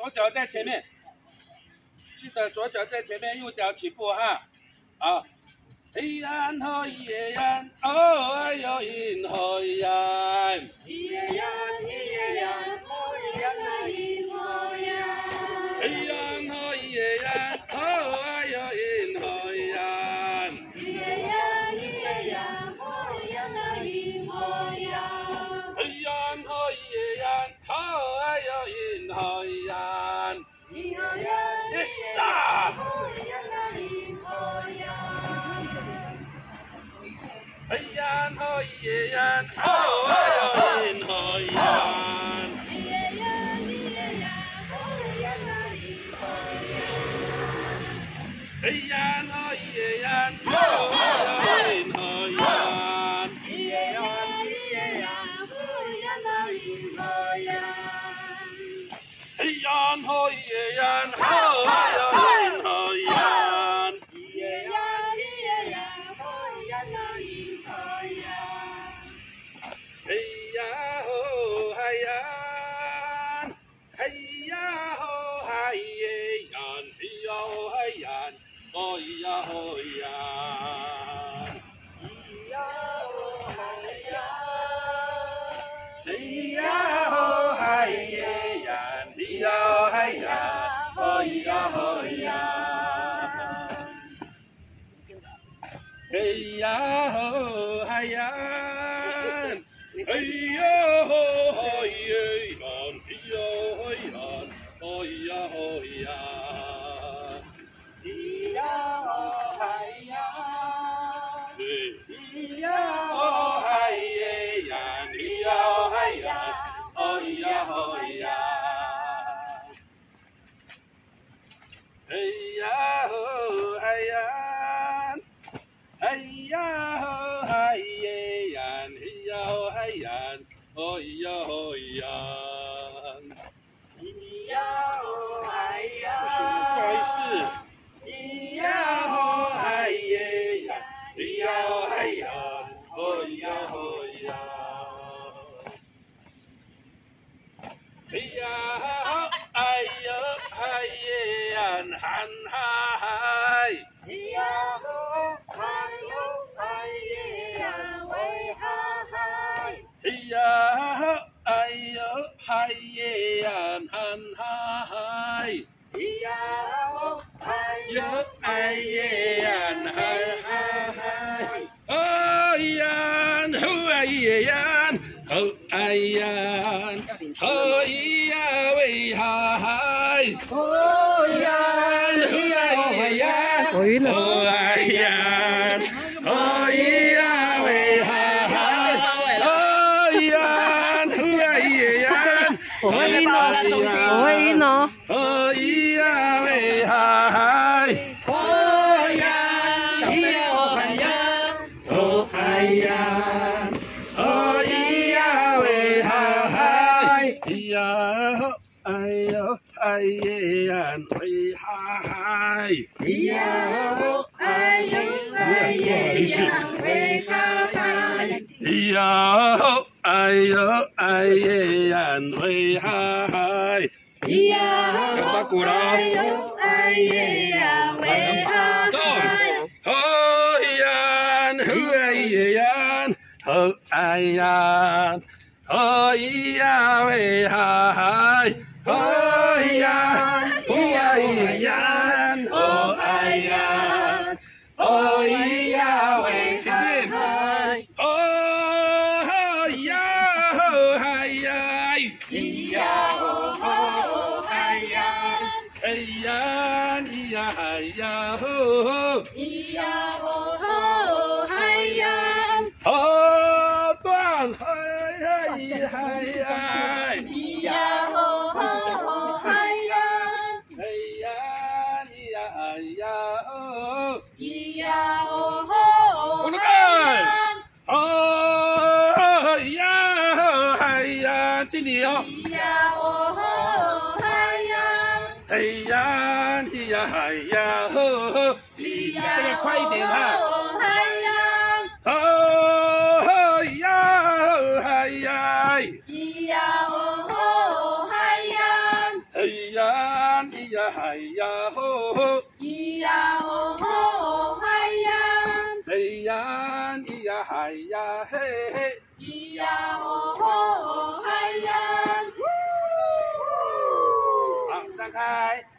左脚在前面，记得左脚在前面，右脚起步哈。好，嘿呀吼耶呀，哦哎呦咿吼呀，咿呀呀咿呀呀，吼呀呀咿吼呀，嘿呀吼耶呀，哦哎呦咿吼呀，咿呀呀咿呀呀，吼呀呀咿吼呀，嘿呀吼耶呀，哦哎呦咿吼呀，咿呀呀咿呀呀，吼呀呀咿吼呀。嘿呀吼耶呀，哦哎呦咿吼呀。咿呀呀咿呀呀，吼呀呀咿吼呀。嘿呀吼耶呀，哦哎呦咿吼呀。咿呀呀咿呀呀，吼呀呀咿吼呀。嘿呀吼耶呀，哦哎呦咿吼呀。咿呀呀咿呀呀，吼呀呀咿吼呀。嘿呀吼嗨呀，嘿呀吼嗨耶呀，嘿呀吼嗨呀，哦咿呀吼呀。咿呀哦嗨呀，嘿呀吼嗨耶呀，嘿呀吼嗨呀，哦咿呀吼呀。嘿呀吼嗨呀，嘿呀吼嗨耶呀，嘿呀嗨呀，哦咿呀吼呀。咿呀哦嗨呀，对。咿呀哦哦嗨耶呀，咿呀哦嗨呀，哦咿呀吼呀。嘿呀吼嗨呀，嘿呀吼嗨耶呀，嘿呀吼嗨呀，哦咿呀吼呀。咿呀哦嗨呀，不好意思。咿呀呀吼嗨耶呀，咿呀吼嗨呀，哦咿呀吼呀。哎呀吼哎呦嗨耶呀，喊嗨。咿呀哦嗨哟嗨耶呀，喂哈嗨。哎呀吼哎呦嗨耶呀，喊嗨。咿呀哦嗨哟哟哎耶呀，嗨嗨嗨。哦呀，吼哎耶呀，吼哎呀，吼咿呀喂哈嗨。哦呀，吼哎耶呀，我晕了。吼哎呀，吼咿呀喂哈嗨。哦呀，吼哎耶呀，我会晕哦，我会晕哦。哦咿呀喂哈嗨。哦呀，咿呀哦嗨呀，哦哎呀，哦咿呀喂哈嗨，咿呀吼哎呦哎耶呀喂哈嗨，咿呀哦哎哟哎耶呀，喂哈嗨。咿呀吼哎呦哎耶呀喂哈嗨，咿呀打鼓了哎哟哎耶呀，喂哈嗨。哦呀，吼哎耶呀，吼哎呀，哦咿呀喂哈嗨，哦呀，咿呀咿呀，哦哎呀，哦咿呀喂前进，哦呀，吼嗨呀，咿呀哦吼嗨呀，哎呀咿呀嗨呀吼。咿呀哦吼嗨呀，哦，断嗨嗨嗨嗨，咿呀哦吼嗨呀，哎呀咿呀哎呀哦，咿呀哦吼我的嗨呀，哦呀哎呀，敬礼哦，咿呀哦吼嗨呀，哎呀咿呀哎呀哦，咿呀这个快一点哈，哦嗨呀，哦呀哎呀，咿呀哦吼嗨呀，哎呀咿呀嗨呀吼，咿呀哦吼嗨呀，嘿呀咿呀嗨呀嘿嘿，咿呀哦吼嗨呀，好，散开。